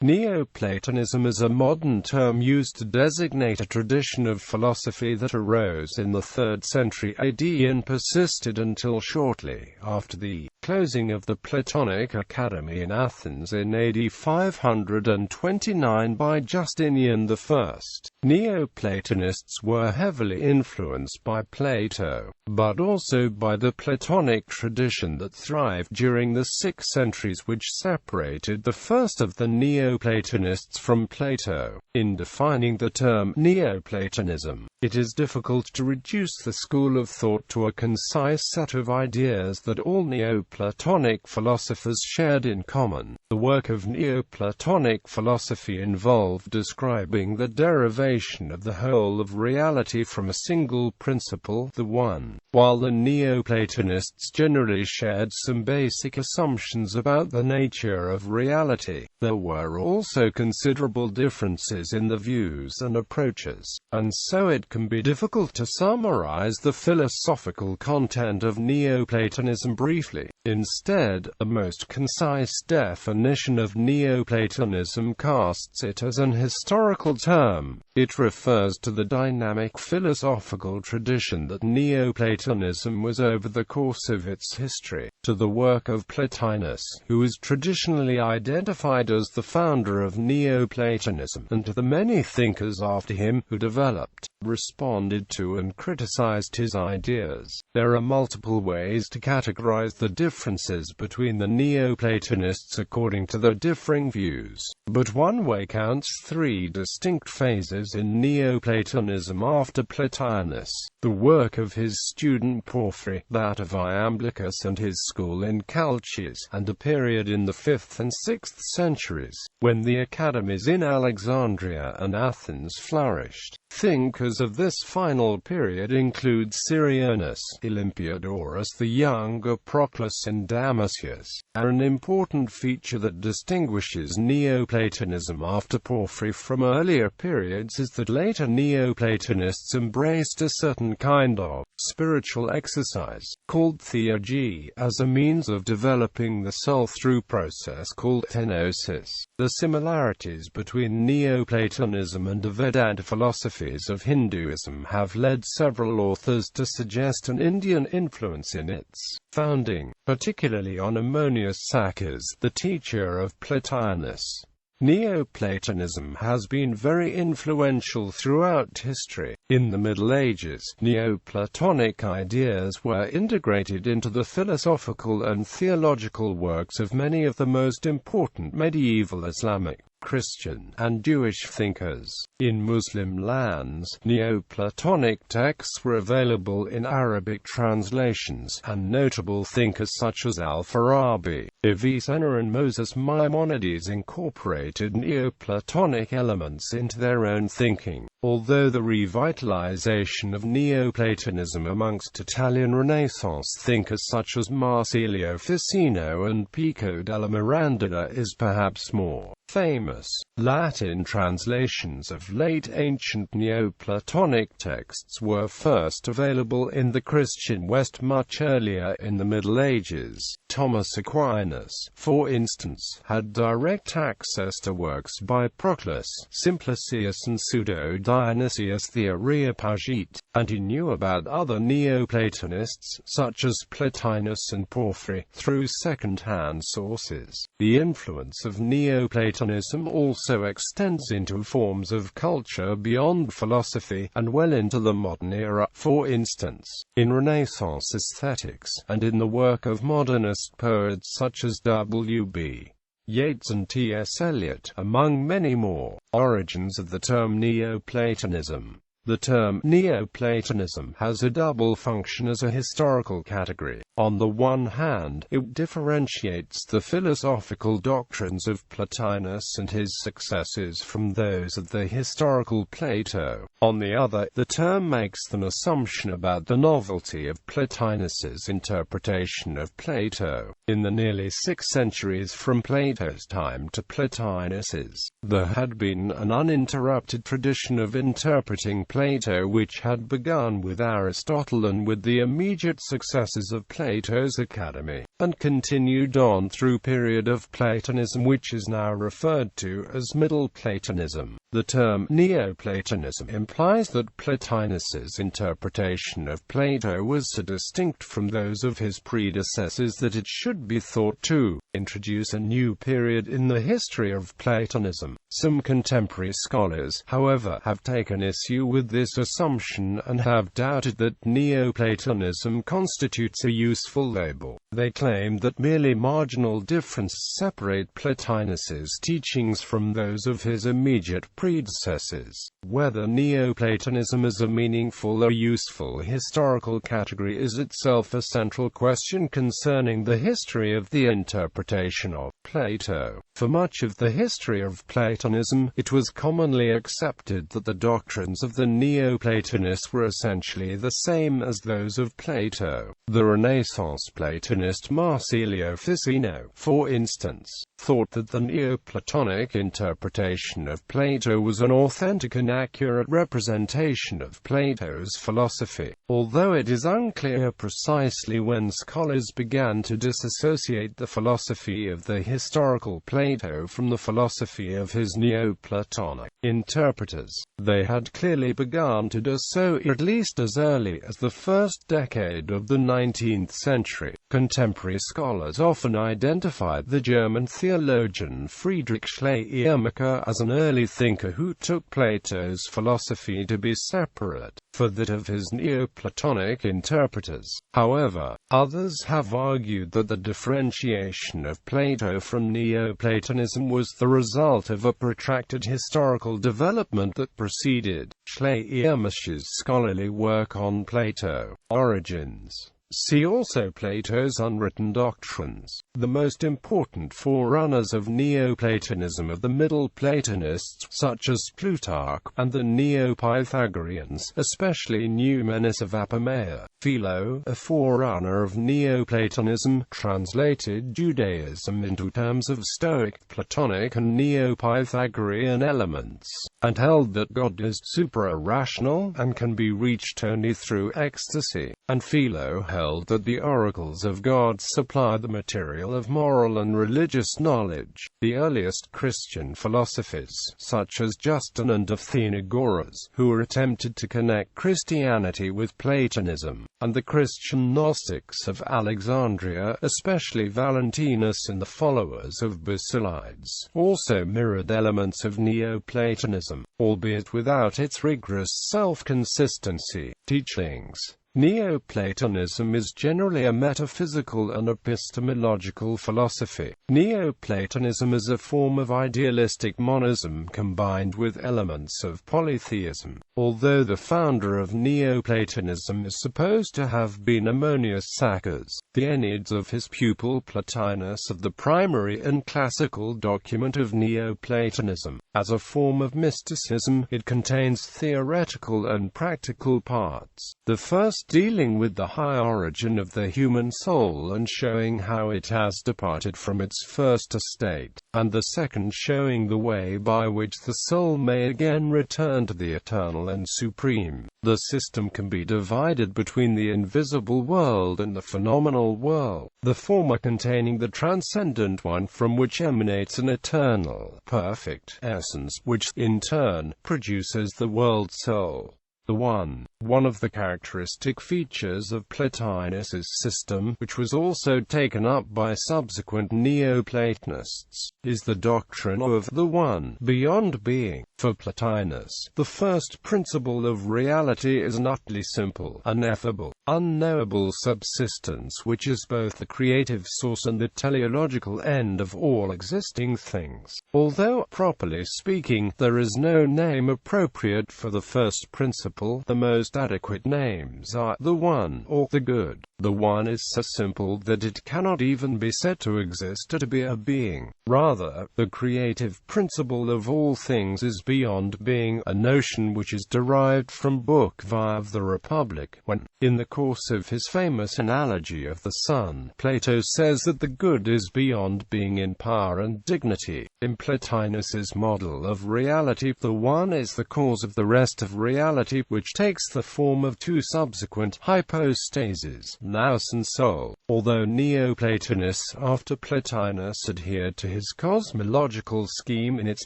Neoplatonism is a modern term used to designate a tradition of philosophy that arose in the 3rd century AD and persisted until shortly after the closing of the Platonic Academy in Athens in AD 529 by Justinian I. Neoplatonists were heavily influenced by Plato, but also by the Platonic tradition that thrived during the 6 centuries, which separated the first of the Neoplatonists from Plato. In defining the term Neoplatonism, it is difficult to reduce the school of thought to a concise set of ideas that all Neoplatonic philosophers shared in common. The work of Neoplatonic philosophy involved describing the derivation of the whole of reality from a single principle, the One. While the Neoplatonists generally shared some basic assumptions about the nature of reality, there were also considerable differences in the views and approaches, and so it can be difficult to summarize the philosophical content of Neoplatonism briefly. Instead, the most concise definition of Neoplatonism casts it as an historical term. It refers to the dynamic philosophical tradition that Neoplatonism was over the course of its history, to the work of Platanus, who is traditionally identified as the founder of Neoplatonism, and to the many thinkers after him who developed, responded to and criticized his ideas. There are multiple ways to categorize the differences between the Neoplatonists according to their differing views, but one way counts 3 distinct phases in Neoplatonism after Platanus: the work of his student Porphyry, that of Iamblichus and his school in Chalcis, and a period in the 5th and 6th centuries, when the academies in Alexandria and Athens flourished. Thinkers of this final period include Syrianus, Olympiodorus the Younger, Proclus and Damascius. An important feature that distinguishes Neoplatonism after Porphyry from earlier periods is that later Neoplatonists embraced a certain kind of spiritual exercise, called theurgy, as a means of developing the soul through process called kenosis. The similarities between Neoplatonism and the Vedanta philosophies of Hinduism have led several authors to suggest an Indian influence in its founding, particularly on Ammonius Saccas, the teacher of Platanus. Neoplatonism has been very influential throughout history. In the Middle Ages, Neoplatonic ideas were integrated into the philosophical and theological works of many of the most important medieval Islamic, Christian, and Jewish thinkers. In Muslim lands, Neoplatonic texts were available in Arabic translations, and notable thinkers such as Al-Farabi, Avicenna and Moses Maimonides incorporated Neoplatonic elements into their own thinking. Although the revitalization of Neoplatonism amongst Italian Renaissance thinkers such as Marsilio Ficino and Pico della Mirandola is perhaps more famous, Latin translations of late ancient Neoplatonic texts were first available in the Christian West much earlier in the Middle Ages. Thomas Aquinas, for instance, had direct access to works by Proclus, Simplicius and Pseudo-Dionysius the Areopagite, and he knew about other Neoplatonists, such as Plotinus and Porphyry, through second-hand sources. The influence of Neoplatonism also extends into forms of culture beyond philosophy, and well into the modern era, for instance, in Renaissance aesthetics, and in the work of modernist poets such as W.B. Yeats and T.S. Eliot, among many more. Origins of the term Neoplatonism. The term Neoplatonism has a double function as a historical category. On the one hand, it differentiates the philosophical doctrines of Plotinus and his successors from those of the historical Plato. On the other, the term makes an assumption about the novelty of Plotinus's interpretation of Plato. In the nearly 6 centuries from Plato's time to Plotinus's, there had been an uninterrupted tradition of interpreting Plato Plato, which had begun with Aristotle and with the immediate successors of Plato's Academy, and continued on through a period of Platonism which is now referred to as Middle Platonism. The term Neoplatonism implies that Plotinus's interpretation of Plato was so distinct from those of his predecessors that it should be thought to introduce a new period in the history of Platonism. Some contemporary scholars, however, have taken issue with this assumption and have doubted that Neoplatonism constitutes a useful label. They claim that merely marginal differences separate Plotinus's teachings from those of his immediate predecessors. Whether Neoplatonism is a meaningful or useful historical category is itself a central question concerning the history of the interpretation of Plato. For much of the history of Platonism, it was commonly accepted that the doctrines of the Neoplatonists were essentially the same as those of Plato. The Renaissance Platonist Marsilio Ficino, for instance, thought that the Neoplatonic interpretation of Plato was an authentic and accurate representation of Plato's philosophy, although it is unclear precisely when scholars began to disassociate the philosophy of the historical Plato from the philosophy of his Neoplatonic interpreters. They had clearly begun to do so at least as early as the first decade of the 19th century. Contemporary scholars often identified the German theologian Friedrich Schleiermacher as an early thinker who took Plato's philosophy to be separate from that of his Neoplatonic interpreters. However, others have argued that the differentiation of Plato from Neoplatonism was the result of a protracted historical development that preceded Schleiermacher's scholarly work on Plato. Origins. See also Plato's unwritten doctrines. The most important forerunners of Neoplatonism are the Middle Platonists, such as Plutarch, and the Neo-Pythagoreans, especially Numenes of Apamea. Philo, a forerunner of Neoplatonism, translated Judaism into terms of Stoic, Platonic and Neo-Pythagorean elements, and held that God is supra-rational, and can be reached only through ecstasy. And Philo held that the oracles of God supply the material of moral and religious knowledge. The earliest Christian philosophers, such as Justin and Athenagoras, who attempted to connect Christianity with Platonism, and the Christian Gnostics of Alexandria, especially Valentinus and the followers of Basilides, also mirrored elements of Neoplatonism, albeit without its rigorous self-consistency teachings. Neoplatonism is generally a metaphysical and epistemological philosophy. Neoplatonism is a form of idealistic monism combined with elements of polytheism. Although the founder of Neoplatonism is supposed to have been Ammonius Saccas, the Enneads of his pupil Plotinus of the primary and classical document of Neoplatonism. As a form of mysticism, it contains theoretical and practical parts. The first dealing with the high origin of the human soul and showing how it has departed from its first estate, and the second showing the way by which the soul may again return to the eternal and supreme. The system can be divided between the invisible world and the phenomenal world, the former containing the transcendent one from which emanates an eternal, perfect essence, which, in turn, produces the world soul. The one of the characteristic features of Plotinus's system, which was also taken up by subsequent Neoplatonists, is the doctrine of the one beyond being. For Plotinus, the first principle of reality is an utterly simple, ineffable, unknowable subsistence which is both the creative source and the teleological end of all existing things. Although, properly speaking, there is no name appropriate for the first principle, the most adequate names are the One or the Good. The One is so simple that it cannot even be said to exist or to be a being. Rather, the creative principle of all things is beyond being, a notion which is derived from Book V of the Republic, when, in the course of his famous analogy of the sun, Plato says that the good is beyond being in power and dignity. In Plotinus's model of reality, the one is the cause of the rest of reality, which takes the form of two subsequent hypostases, nous and soul. Although Neoplatonists after Plotinus adhered to his cosmological scheme in its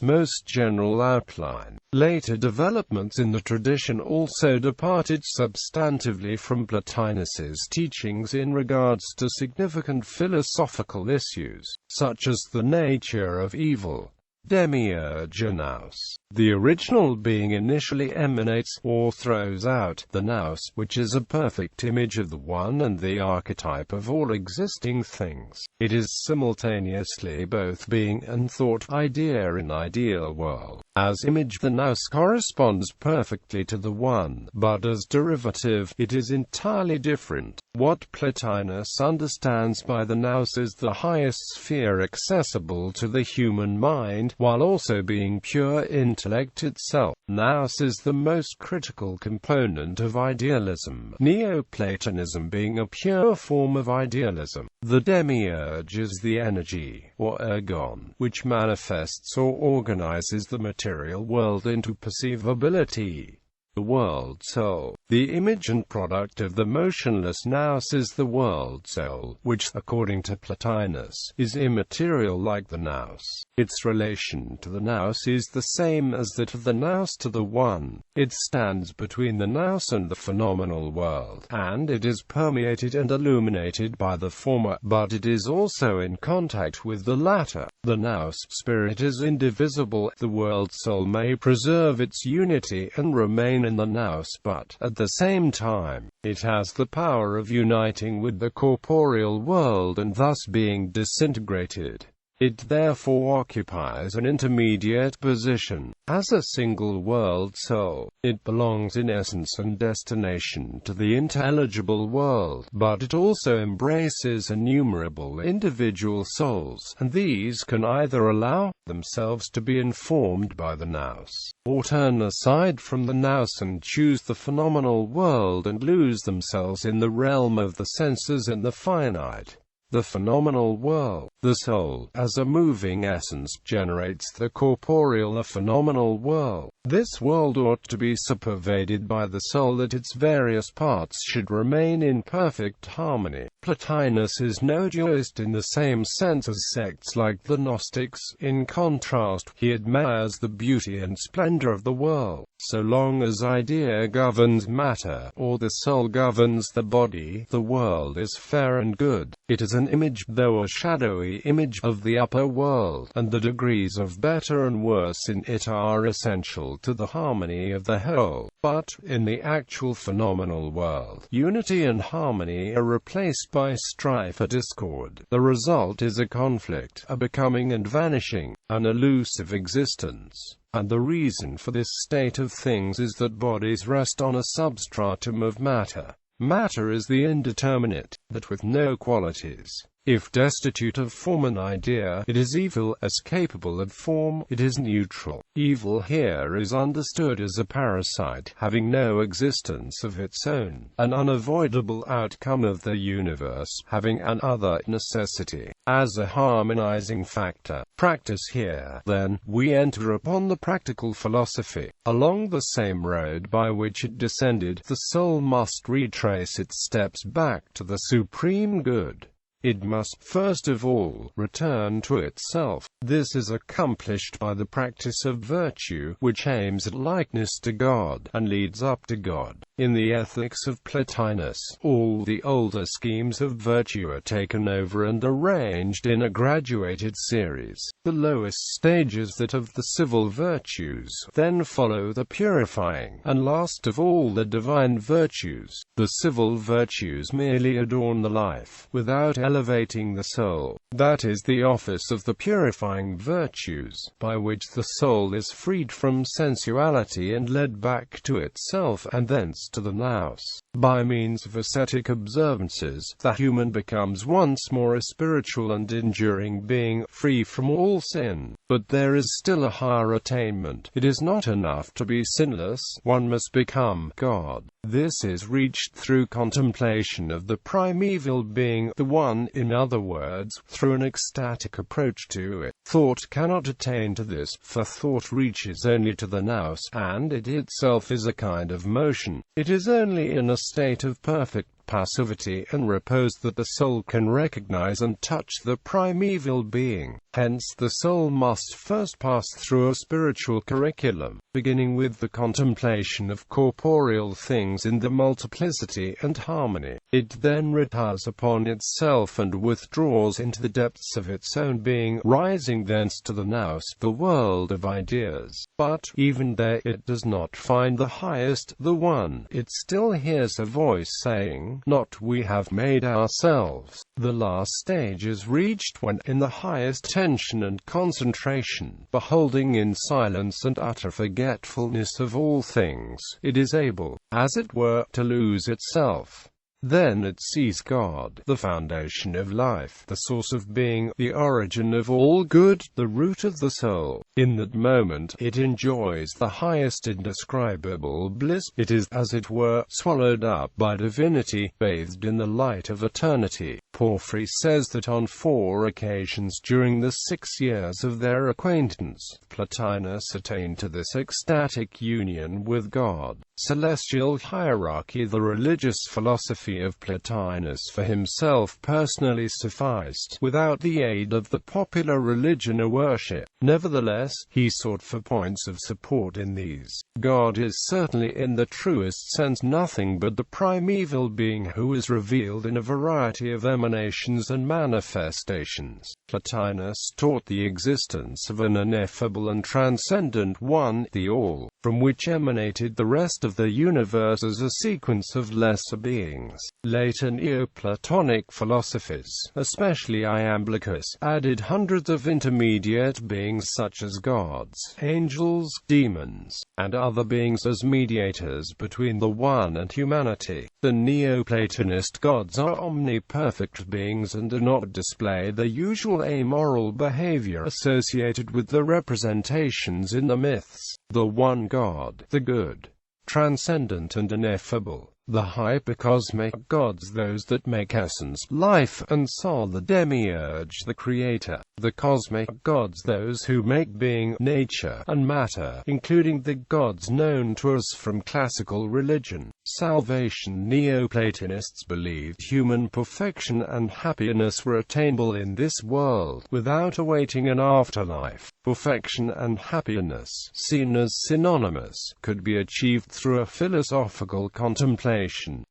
most general outline, later developments in the tradition also departed substantively from Plotinus's teachings in regards to significant philosophical issues, such as the nature of evil, demiurge and nous. The original being initially emanates, or throws out, the nous, which is a perfect image of the One and the archetype of all existing things. It is simultaneously both being and thought, idea in ideal world. As image, the nous corresponds perfectly to the One, but as derivative, it is entirely different. What Plotinus understands by the nous is the highest sphere accessible to the human mind, while also being pure intellect itself. Nous is the most critical component of idealism, Neoplatonism being a pure form of idealism. The demiurge is the energy, or ergon, which manifests or organizes the material world into perceivability. The world soul, the image and product of the motionless nous, is the world soul, which, according to Plotinus, is immaterial like the nous. Its relation to the nous is the same as that of the nous to the One. It stands between the nous and the phenomenal world, and it is permeated and illuminated by the former, but it is also in contact with the latter. The nous spirit is indivisible. The world soul may preserve its unity and remain in the nous, but, at the same time, it has the power of uniting with the corporeal world and thus being disintegrated. It therefore occupies an intermediate position. As a single world soul, it belongs in essence and destination to the intelligible world, but it also embraces innumerable individual souls, and these can either allow themselves to be informed by the nous, or turn aside from the nous and choose the phenomenal world and lose themselves in the realm of the senses and the finite. The phenomenal world, the soul, as a moving essence, generates the corporeal or phenomenal world. This world ought to be so pervaded by the soul that its various parts should remain in perfect harmony. Plotinus is no dualist in the same sense as sects like the Gnostics. In contrast, he admires the beauty and splendor of the world. So long as idea governs matter, or the soul governs the body, the world is fair and good. It is an image, though a shadowy image, of the upper world, and the degrees of better and worse in it are essential to the harmony of the whole. But, in the actual phenomenal world, unity and harmony are replaced by strife or discord. The result is a conflict, a becoming and vanishing, an elusive existence. And the reason for this state of things is that bodies rest on a substratum of matter. Matter is the indeterminate, that with no qualities. If destitute of form and idea, it is evil. As capable of form, it is neutral. Evil here is understood as a parasite, having no existence of its own, an unavoidable outcome of the universe, having an other necessity, as a harmonizing factor. Practice here, then, we enter upon the practical philosophy. Along the same road by which it descended, the soul must retrace its steps back to the supreme good. It must, first of all, return to itself. This is accomplished by the practice of virtue, which aims at likeness to God, and leads up to God. In the ethics of Plotinus, all the older schemes of virtue are taken over and arranged in a graduated series. The lowest stages, that of the civil virtues, then follow the purifying, and last of all the divine virtues. The civil virtues merely adorn the life, without elevating the soul. That is the office of the purifying virtues, by which the soul is freed from sensuality and led back to itself, and thence to the nous. By means of ascetic observances, the human becomes once more a spiritual and enduring being, free from all sin. But there is still a higher attainment. It is not enough to be sinless, one must become God. This is reached through contemplation of the primeval being, the One, in other words, through an ecstatic approach to it. Thought cannot attain to this, for thought reaches only to the nous, and it itself is a kind of motion. It is only in a state of perfect passivity and repose that the soul can recognize and touch the primeval being. Hence the soul must first pass through a spiritual curriculum, beginning with the contemplation of corporeal things in the multiplicity and harmony. It then retires upon itself and withdraws into the depths of its own being, rising thence to the nous, the world of ideas. But, even there, it does not find the highest, the One. It still hears a voice saying, "Not we have made ourselves." The last stage is reached when, in the highest tension and concentration, beholding in silence and utter forgetfulness of all things, it is able, as it were, to lose itself. Then it sees God, the foundation of life, the source of being, the origin of all good, the root of the soul. In that moment, it enjoys the highest indescribable bliss. It is, as it were, swallowed up by divinity, bathed in the light of eternity. Porphyry says that on 4 occasions during the 6 years of their acquaintance, Platanus attained to this ecstatic union with God. Celestial hierarchy. The religious philosophy of Platanus for himself personally sufficed, without the aid of the popular religion or worship. Nevertheless, he sought for points of support in these. God is certainly in the truest sense nothing but the primeval being who is revealed in a variety of emanations and manifestations. Platanus taught the existence of an ineffable and transcendent One, the All, from which emanated the rest of the universe as a sequence of lesser beings. Later Neoplatonic philosophers, especially Iamblichus, added hundreds of intermediate beings such as gods, angels, demons, and other beings as mediators between the One and humanity. The Neoplatonist gods are omniperfect beings and do not display the usual amoral behavior associated with the representations in the myths. The one God, the good, transcendent and ineffable. The hypercosmic gods, those that make essence, life, and soul. The demiurge, the creator. The cosmic gods, those who make being, nature, and matter, including the gods known to us from classical religion. Salvation. Neoplatonists believed human perfection and happiness were attainable in this world, without awaiting an afterlife. Perfection and happiness, seen as synonymous, could be achieved through a philosophical contemplation.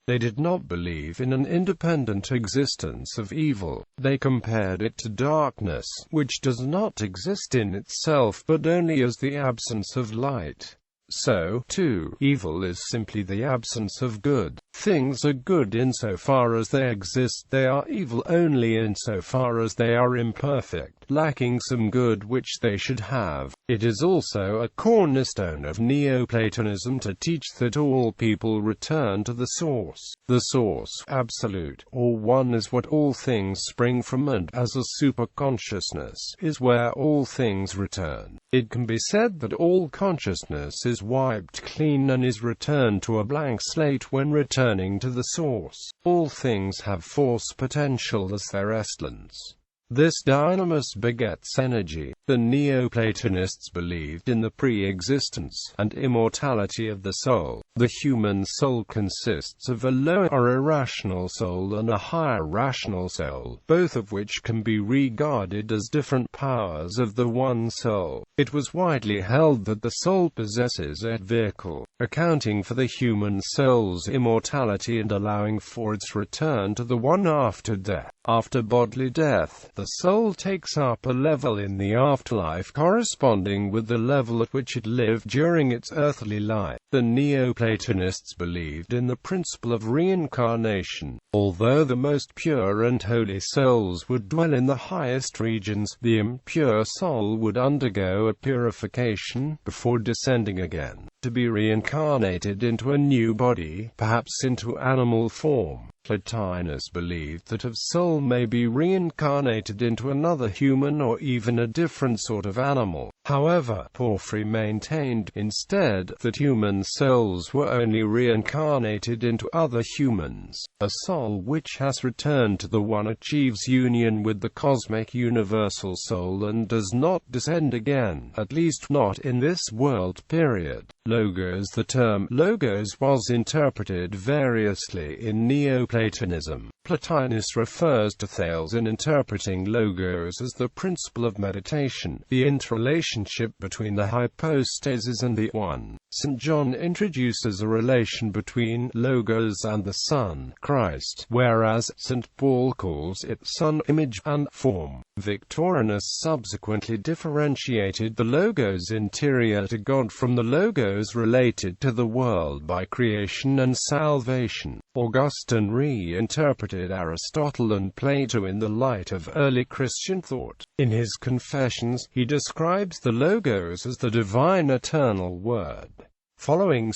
They did not believe in an independent existence of evil. They compared it to darkness, which does not exist in itself but only as the absence of light. So, too, evil is simply the absence of good. Things are good insofar as they exist, they are evil only insofar as they are imperfect, lacking some good which they should have. It is also a cornerstone of Neoplatonism to teach that all people return to the source. The source, absolute, or one, is what all things spring from, and, as a superconsciousness, is where all things return. It can be said that all consciousness is wiped clean and is returned to a blank slate when returning to the source. All things have force potential as their essence. This dynamis begets energy. The Neoplatonists believed in the pre-existence and immortality of the soul. The human soul consists of a lower or irrational soul and a higher rational soul, both of which can be regarded as different powers of the one soul. It was widely held that the soul possesses a vehicle, accounting for the human soul's immortality and allowing for its return to the one after death. After bodily death, the soul takes up a level in the afterlife corresponding with the level at which it lived during its earthly life. The Neoplatonists believed in the principle of reincarnation. Although the most pure and holy souls would dwell in the highest regions, the impure soul would undergo a purification before descending again, to be reincarnated into a new body, perhaps into animal form. Plotinus believed that a soul may be reincarnated into another human or even a different sort of animal. However, Porphyry maintained, instead, that human souls were only reincarnated into other humans. A soul which has returned to the One achieves union with the cosmic universal soul and does not descend again, at least not in this world period. Logos. The term logos was interpreted variously in Neoplatonism. Plotinus refers to Thales in interpreting logos as the principle of meditation, the interrelationship between the hypostases and the One. St. John introduces a relation between logos and the Son, Christ, whereas St. Paul calls it Son, image, and form. Victorinus subsequently differentiated the logos interior to God from the logos related to the world by creation and salvation. Augustine reinterpreted Aristotle and Plato in the light of early Christian thought. In his Confessions, he describes the logos as the divine eternal word. Following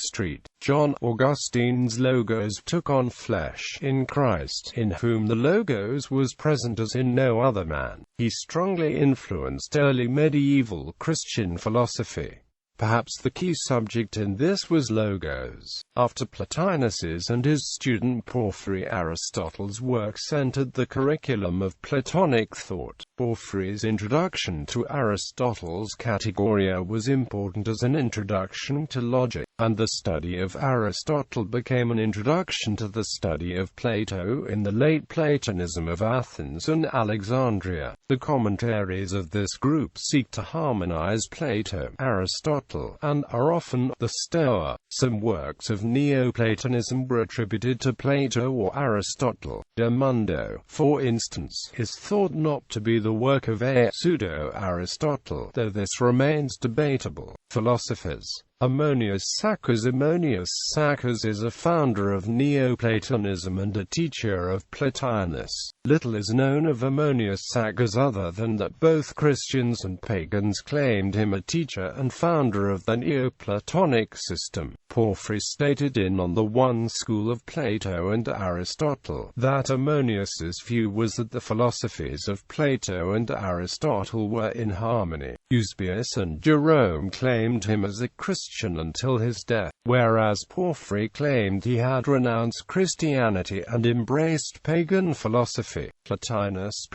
John Augustine's logos took on flesh in Christ, in whom the logos was present as in no other man. He strongly influenced early medieval Christian philosophy. Perhaps the key subject in this was logos. After Plotinus's and his student Porphyry, Aristotle's work centered the curriculum of Platonic thought. Porphyry's introduction to Aristotle's Categoria was important as an introduction to logic, and the study of Aristotle became an introduction to the study of Plato in the late Platonism of Athens and Alexandria. The commentaries of this group seek to harmonize Plato, Aristotle, and are often the Stoa. Some works of Neoplatonism were attributed to Plato or Aristotle. De Mundo, for instance, is thought not to be the work of a pseudo-Aristotle, though this remains debatable. Philosophers. Ammonius Saccas. Ammonius Saccas is a founder of Neoplatonism and a teacher of Plotinus. Little is known of Ammonius Saccas other than that both Christians and pagans claimed him a teacher and founder of the Neoplatonic system. Porphyry stated in On the One School of Plato and Aristotle that Ammonius's view was that the philosophies of Plato and Aristotle were in harmony. Eusebius and Jerome claimed him as a Christian until his death, whereas Porphyry claimed he had renounced Christianity and embraced pagan philosophy. Plotinus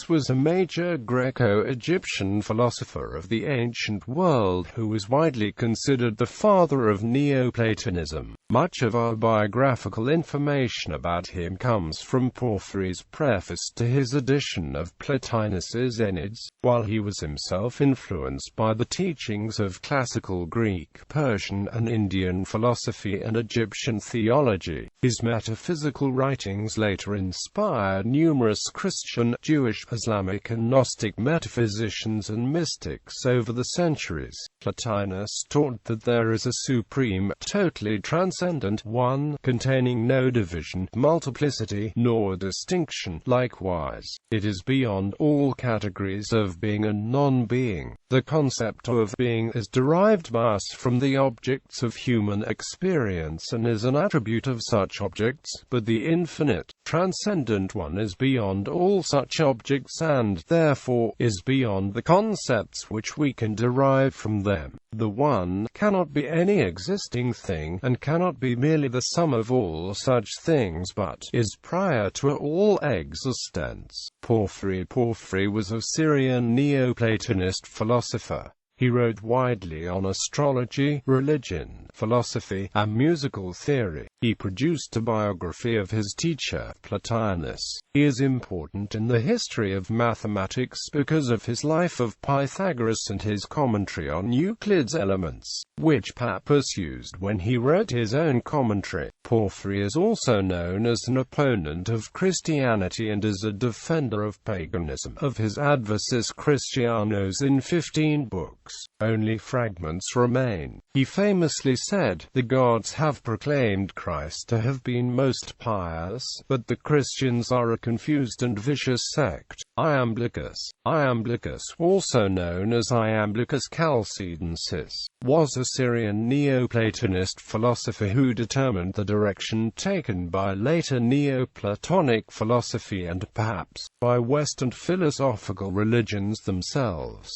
was a major Greco-Egyptian philosopher of the ancient world who was widely considered the father of Neoplatonism. Much of our biographical information about him comes from Porphyry's preface to his edition of Plotinus's Enneads. While he was himself influenced by the teachings of classical Greek, Persian and Indian philosophy and Egyptian theology, his metaphysical writings later inspired numerous Christian, Jewish, Islamic and Gnostic metaphysicians and mystics over the centuries. Plotinus taught that there is a supreme, totally transcendent One, containing no division, multiplicity, nor distinction. Likewise, it is beyond all categories of being and non-being. The concept of being is derived by us from the objects of human experience and is an attribute of such objects, but the infinite, transcendent One is beyond all such objects and, therefore, is beyond the concepts which we can derive from them. The One cannot be any existing thing, and cannot be merely the sum of all such things, but is prior to all existence. Porphyry was a Syrian Neoplatonist philosopher. He wrote widely on astrology, religion, philosophy, and musical theory. He produced a biography of his teacher, Platanus. He is important in the history of mathematics because of his life of Pythagoras and his commentary on Euclid's Elements, which Pappus used when he wrote his own commentary. Porphyry is also known as an opponent of Christianity and as a defender of paganism. Of his Adversus Christianos in 15 books, only fragments remain. He famously said, "The gods have proclaimed Christ to have been most pious, but the Christians are a confused and vicious sect." Iamblichus, also known as Iamblichus Chalcidensis, was a Syrian Neoplatonist philosopher who determined the direction taken by later Neoplatonic philosophy and perhaps by Western philosophical religions themselves.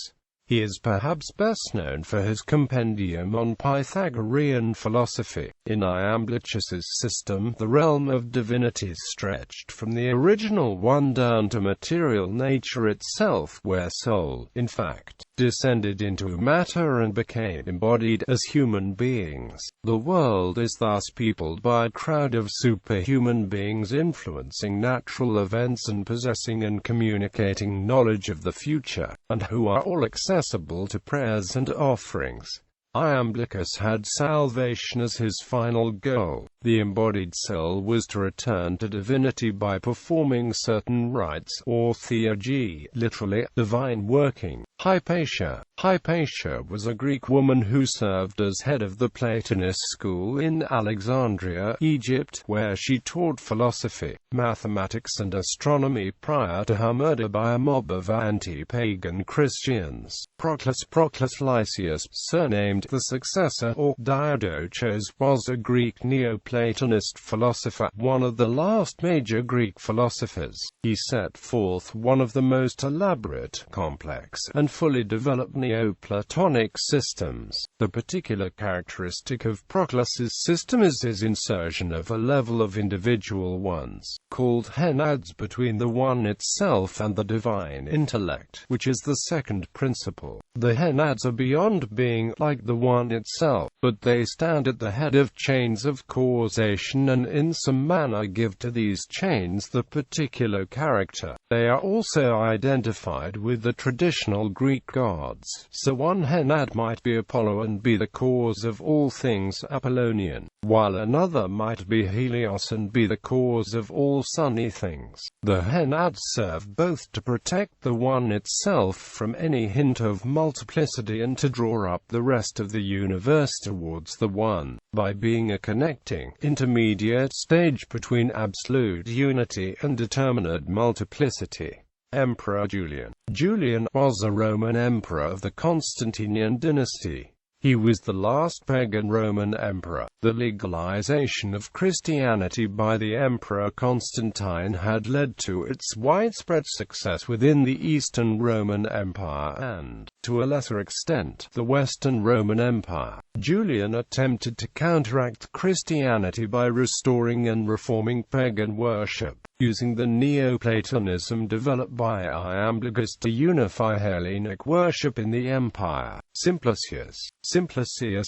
He is perhaps best known for his compendium on Pythagorean philosophy. In Iamblichus's system, the realm of divinity stretched from the original one down to material nature itself, where soul, in fact, descended into matter and became embodied as human beings. The world is thus peopled by a crowd of superhuman beings influencing natural events and possessing and communicating knowledge of the future, and who are all accessible to prayers and offerings. Iamblichus had salvation as his final goal. The embodied soul was to return to divinity by performing certain rites, or theurgy, literally, divine working. Hypatia. Hypatia was a Greek woman who served as head of the Platanus school in Alexandria, Egypt, where she taught philosophy, mathematics and astronomy prior to her murder by a mob of anti-pagan Christians. Proclus Lysias, surnamed the successor, or Diodochos, was a Greek Neoplatonist philosopher, one of the last major Greek philosophers. He set forth one of the most elaborate, complex, and fully developed Neoplatonic systems. The particular characteristic of Proclus's system is his insertion of a level of individual ones, called henads, between the one itself and the divine intellect, which is the second principle. The henads are beyond being like the one itself, but they stand at the head of chains of causation and in some manner give to these chains the particular character. They are also identified with the traditional Greek gods. So one henad might be Apollo and be the cause of all things Apollonian, while another might be Helios and be the cause of all sunny things. The henads serve both to protect the one itself from any hint of multiplicity and to draw up the rest of the universe towards the one, by being a connecting, intermediate stage between absolute unity and determinate multiplicity. Emperor Julian. Julian was a Roman emperor of the Constantinian dynasty. He was the last pagan Roman emperor. The legalization of Christianity by the Emperor Constantine had led to its widespread success within the Eastern Roman Empire and, to a lesser extent, the Western Roman Empire. Julian attempted to counteract Christianity by restoring and reforming pagan worship, using the Neoplatonism developed by Iamblichus to unify Hellenic worship in the empire. Simplicius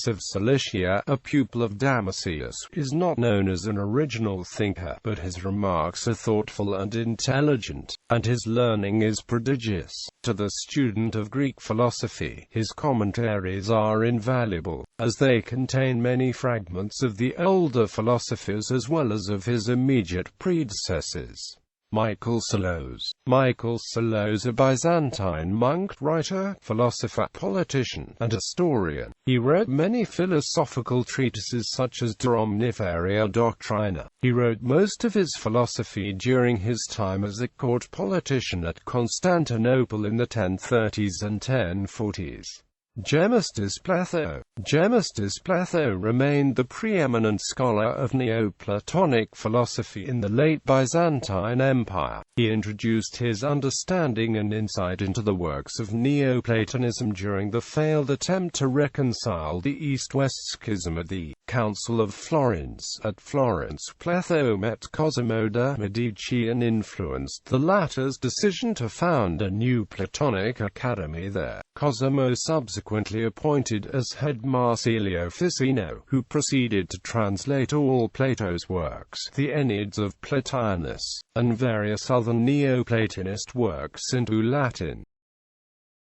of Cilicia, a pupil of Damascius, is not known as an original thinker, but his remarks are thoughtful and intelligent, and his learning is prodigious. To the student of Greek philosophy, his commentaries are invaluable, as they contain many fragments of the older philosophers as well as of his immediate predecessors. Michael Psellos. Michael Psellos, a Byzantine monk, writer, philosopher, politician, and historian. He wrote many philosophical treatises such as De Omniferia Doctrina. He wrote most of his philosophy during his time as a court politician at Constantinople in the 1030s and 1040s. Gemistus Plato. Gemistus Plato remained the preeminent scholar of Neoplatonic philosophy in the late Byzantine Empire. He introduced his understanding and insight into the works of Neoplatonism during the failed attempt to reconcile the East-West schism at the Council of Florence. At Florence, Plato met Cosimo de' Medici and influenced the latter's decision to found a new Platonic Academy there. Cosimo subsequently appointed as head Marsilio Ficino, who proceeded to translate all Plato's works, the Enneads of Platanus, and various other Neoplatonist works into Latin.